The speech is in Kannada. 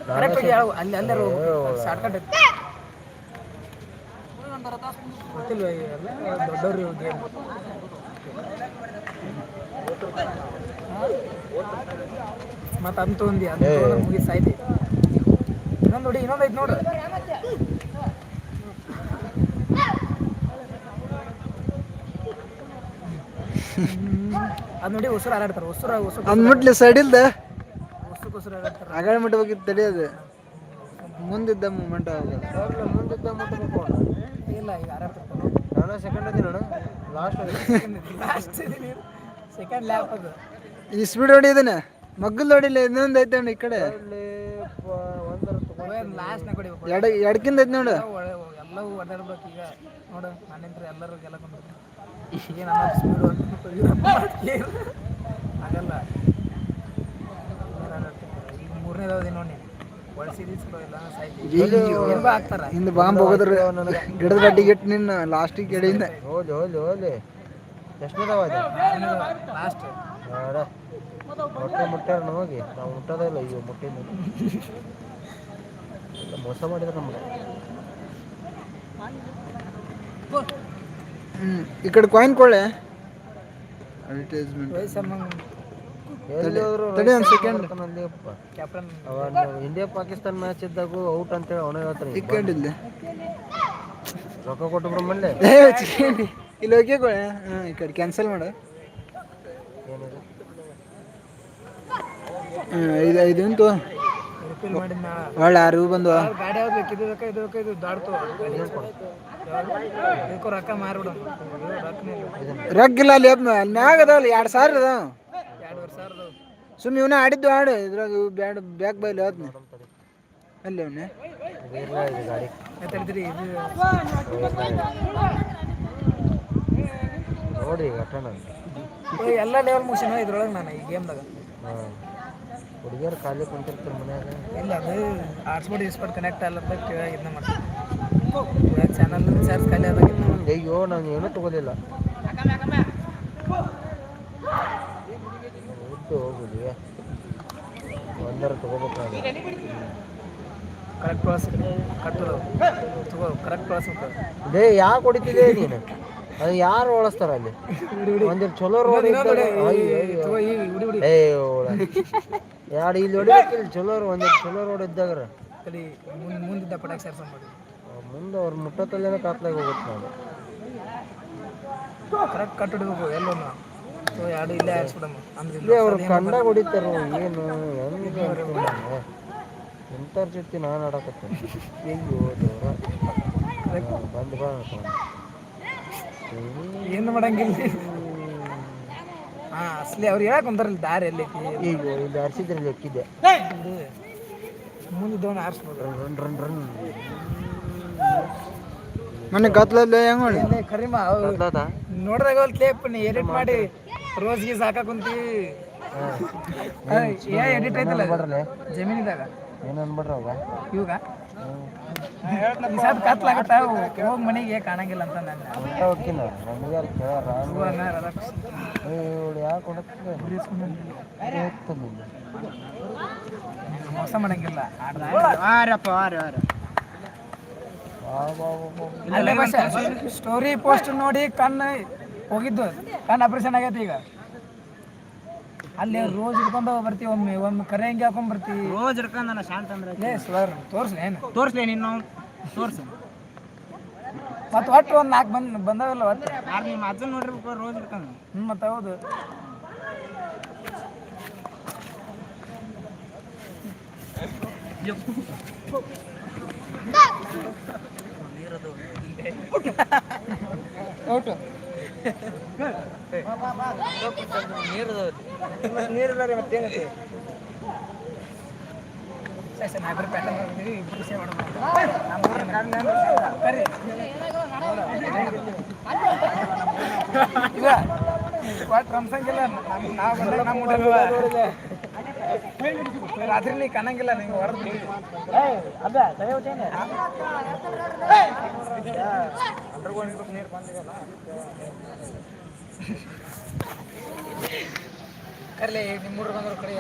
ಕರೆಕ್ಟ್ ಹೋಗಿ ಅಲ್ಲಿ ಅಲ್ಲೇ ಶಾರ್ಟ್ಕಟ್ ಗೊತ್ತಿಲ್ವ ಎಲ್ಲ ದೊಡ್ಡವ್ರು ಗೇಮ್ ಮತ್ತೆ ಅಂತ ಒಂದಿ ಅಂತ ಮುಗಿ ಸಾಯ್ತಿ ಇನ್ನೊಂದು ನೋಡಿ ಇನ್ನೊಂದು ಐತೆ ನೋಡು ಅದು ನೋಡಿ ಉಸಿರು ಹಾರಾಡ್ತಾರೆ ಅಂದ್ಬಿಟ್ಲಿ ಸೈಡಿಲ್ದ ಉಸಿರು ಹಾರಾಡ್ತಾರೆ ಆಗಳ ಮಟ್ಟ ಹೋಗಿ ತಡಿಯೋದು ಮುಂದಿದ್ದ ಮೂಮೆಂಟ್ ಮುಂದಿದ್ದ ಮುಟ್ಟಬೇಕು ಇಲ್ಲ ಈಗ ಹಾರಾಡ್ತಾರೆ ನಾನು ಸೆಕೆಂಡ್ ಅದಿನ ಲಾಸ್ಟ್ ಸೆಕೆಂಡ್ ಲ್ಯಾಪ್ ಅದು ಈ ಸ್ಪೀಡ್ ಹೊಡಿದಾನೆ ಮಗ್ಗಲ್ ಹೊಡಿಲ್ಲ ಇನ್ನೊಂದು ಐತೆ ಈ ಕಡೆ ಲಾಸ್ಟ್ನ ಕೊಡಿಬೇಕು ಎಡಕಿಂದ ಐತೆ ನೋಡು ಎಲ್ಲವೂ ಓಡಾಡ್ಬೇಕು ಈಗ ನೋಡು ನಾನಿಂತ್ರ ಎಲ್ಲರೂ ಗೆಲ್ಲಕೊಂಡು ಏನು ಸ್ಪೀಡು ಆಗಲ್ಲ ಈಗ ಮೂರನೇದಾವ್ದಿ ನೋಡಿ ಬಳಸಿದ್ರು ಇಲ್ಲ ಸಾಯ್ತು ಆಗ್ತಾರ ಹಿಂದೆ ಬಾಂಬ್ ಹೋಗೋದ್ರ ಗಿಡದ ಗಡ್ಡಿಗೆ ಇಟ್ಟು ನಿನ್ನ ಲಾಸ್ಟಿಗೆ ಗಿಡಿಂದ ಹೋಲಿ ಎಷ್ಟನೇದಾವ ಲಾಸ್ಟ್ ಹೊಟ್ಟೆ ಮುಟ್ಟಾರ ಹೋಗಿ ನಾವು ಮುಟ್ಟೋದೇ ಇಲ್ಲ ಈಗ ಮುಟ್ಟಿದ್ದು ಮೋಸ ಮಾಡಿದ್ರೆ ನಮ್ಗೆ ಈ ಕಡೆ ಕಾಯಿನ್ ಕೊಳ್ಳೆ ಅಡ್ವರ್ಟೈಸ್ಮೆಂಟ್ ತಡಿ ಒಂದು second captain India Pakistan match ಇದ್ದಾಗೂ ಔಟ್ ಅಂತೇಳಿ ಅವನೇ ಹೇಳ್ತಾರೆ ಈ ಕಡೆ ಇಲ್ಲಿ ರೊಕ್ಕ ಕೊಟ್ಟು ಬಿಡಮಲ್ಲೇ ಇಲ್ಲಿ ಹೋಗಿ ಕೊಳ್ಳೆ ಈ ಕಡೆ ಕ್ಯಾನ್ಸಲ್ ಮಾಡು ಏನಿದೆ ಇದು ಉಂಟು ರಿಪೀಲ್ ಮಾಡಿದ್ನ ಒಳ್ಳೆ 6 ಬಂದು ಗಾಡಿ ಯಾವ್ದು ಬೇಕು ಇದು ಬೇಕಾ ಇದು ದಾಡ್ತು ಇದಕ್ಕೂ ರೊಕ್ಕ ಮಾರ್ಬಿಡು ರೊಕ್ಕಿಲ್ಲ ಅಲ್ಲಿ ಮ್ಯಾಗ ಅದಾವಲ್ಲ 2,000 ಅದಾವ 2,500 ಸುಮ್ಮನೆ ಇವನೇ ಆಡಿದ್ದು ಆಡು ಇದ್ರಾಗ ಇವು ಬ್ಯಾಡ್ ಬ್ಯಾಕ್ ಬೈಲಿ ಹೋದ್ನಿ ಅಲ್ಲಿ ಅವನೇ ಗಾಡಿ ಹೇಳ್ತಿದ್ರಿ ಇದು ನೋಡ್ರಿ ಘಟನ ಎಲ್ಲ ಲೆವೆಲ್ ಮುಗಿಸಿನ ಇದ್ರೊಳಗೆ ನಾನು ಈ ಗೇಮ್ದಾಗ ಹಾಂ ಹುಡುಗಿಯರು ಖಾಲಿ ಕುಂತಿರ್ತಾರೆ ಮನ್ಯಾಗ ಇಲ್ಲ ಅದು ಆರ್ಸ್ಬೋರ್ಡ್ ಈಸ್ಬೋರ್ಡ್ ಕನೆಕ್ಟ್ ಅಲ್ಲ ಕೇಳಾಗ ಇದನ್ನ ಮಾಡ್ತೀನಿ ಚಾನಲ್ ಚಾರ್ಜ್ ಖಾಲಿ ಆದಾಗ ಅಯ್ಯೋ ನಾನು ಏನೂ ತೊಗೋಲಿಲ್ಲ ಉದ್ದು ಹೋಗುದು ಒಂದರ ತೊಗೋಬೇಕು ಕರೆಕ್ಟ್ ಪ್ರಾಸ್ ಕಟ್ಟೋದು ತಗೋ ಕರೆಕ್ಟ್ ಪ್ರಾಸ್ ಡೇ ಯಾಕೆ ಹೊಡಿತಿದೆ ನೀನು ಅದು ಯಾರು ಓಡಿಸ್ತಾರ ಅಲ್ಲಿ ಒಂದಿಟ್ಟು ಚಲೋ ರೋಡ್ ಎರಡು ಇಲ್ಲಿ ಹೊಡಿಬೇಕಿಲ್ಲ ಚಲೋ ಒಂದಿಟ್ಟು ಚಲೋ ರೋಡ್ ಇದ್ದಾಗ ಮುಂದಿದ್ದ ಪಟಾಕ್ ಸೇರ್ಸ ಮಾಡಿ ಮುಂದೆ ಅವ್ರು ಮುಟ್ಟತ್ತಲ್ಲೇನೋ ಕಾತ್ಲಾಗ ಹೋಗುತ್ತೆ ನಾನು ಕರೆಕ್ಟ್ ಕಟ್ ಹಿಡ್ಬೇಕು ಎಲ್ಲೋನು ಎರಡು ಇಲ್ಲೇ ಹಾರಿಸ್ಬಿಡಮ್ಮ ಅಂದ್ರೆ ಅವ್ರು ಕಂಡಾಗ ಹೊಡಿತಾರ ಏನು ಹೆಂಗೆ ಎಂಥವ್ರ ಜೊತೆ ನಾನು ಆಡಕತ್ತೀನಿ ಅಯ್ಯೋ ದೇವ್ರ ಬಂದು ಬಾ ಏನು ಮಾಡಂಗಿಲ್ಲ ಹಾಂ ಅಸಲಿ ಅವ್ರು ಹೇಳಕ್ ಕುಂತಾರಲ್ಲ ದಾರಿ ಎಲ್ಲಿ ಈಗ ಇಲ್ಲಿ ಹರಿಸಿದ್ರಲ್ಲಿ ಎಕ್ಕಿದ್ದೆ ಮುಂದಿದ್ದವನ್ನ ಹಾರಿಸ್ಬೋದು ರನ್ ರನ್ ರನ್ ಮನೆ ಗತ್ಲಲ್ಲಿ ಹೆಂಗ್ ಮಾಡಿ ಕರಿಮಾ ನೋಡ್ದಾಗ ಒಂದು ಕ್ಲೇಪ್ ನೀ ಎಡಿಟ್ ಮಾಡಿ ರೋಸ್ ಗೀಸ್ ಹಾಕಕ್ ಕುಂತೀವಿ ಎಡಿಟ್ ಐತಲ್ಲ ಜಮೀನಿದಾಗ ಏನು ಅನ್ಬಿಡ್ರ ಅವಾಗ ಇವಾಗ ಕತ್ಲಾಗತ್ತ ಹೋಗಿ ಮನೆಗೆ ಕಾಣಂಗಿಲ್ಲ ಅಂತ ನಾನು ಹೋಗ್ತೀನಿ ನಮಗೆ ಕೇಳಾರ ಯಾಕೆ ಮೋಸ ಮಾಡಂಗಿಲ್ಲ ಸ್ಟೋರಿ ಪೋಸ್ಟ್ ನೋಡಿ ಕಣ್ಣು ಹೋಗಿದ್ದು ಕಣ್ಣು ಆಪರೇಷನ್ ಆಗೈತಿ ಈಗ ಅಲ್ಲಿ ರೋಜ್ ಹಿಡ್ಕೊಂಡು ಬರ್ತೀವಿ ಒಮ್ಮೆ ಕರೆ ಹೆಂಗೆ ಹಾಕೊಂಡ್ ಬರ್ತೀವಿ ರೋಜ್ ಹಿಡ್ಕೊಂಡು ನಾನು ಶಾಂತ ಅಂದ್ರೆ ಸರ್ ತೋರಿಸ್ಲಿ ಏನು ತೋರಿಸ್ಲಿ ನೀನು ತೋರಿಸು ಮತ್ತು ಒಟ್ಟು ಒಂದು 4 ಬಂದವಲ್ಲ ಒಟ್ಟು ಯಾರು ನಿಮ್ಮ ಅಜ್ಜನ್ ನೋಡಿರ್ಬೇಕು ರೋಜ್ ಹಿಡ್ಕೊಂಡು ಮತ್ತು ಹೌದು ಔಟು ನೀರಿಲ್ಲ ರೀ ಮತ್ತೇನೈತಿ ನಾಲ್ಕು ಪ್ಯಾಟರ್ನ್ ಮಾಡಿದ್ವಿ ಇಬ್ಬರು ಸೇವ್ ಇಲ್ಲ ಒಟ್ಟು ರಂಸಂಗಿಲ್ಲ ನಾವು ಬಂದಾಗ ನಮ್ಮ ರಾತ್ರಿ ನೀ ಕಾಣಂಗಿಲ್ಲ ನಿಂಗೆ ಹೊರದು ಅದ ಅಂಡರ್ಗ್ರೌಂಡ್ ನೀರು ಬಂದಿದಲ್ಲ ಕರ್ಲಿ ನಿಮ್ಮೂರು ಬಂದ್ರು ಕಡೆ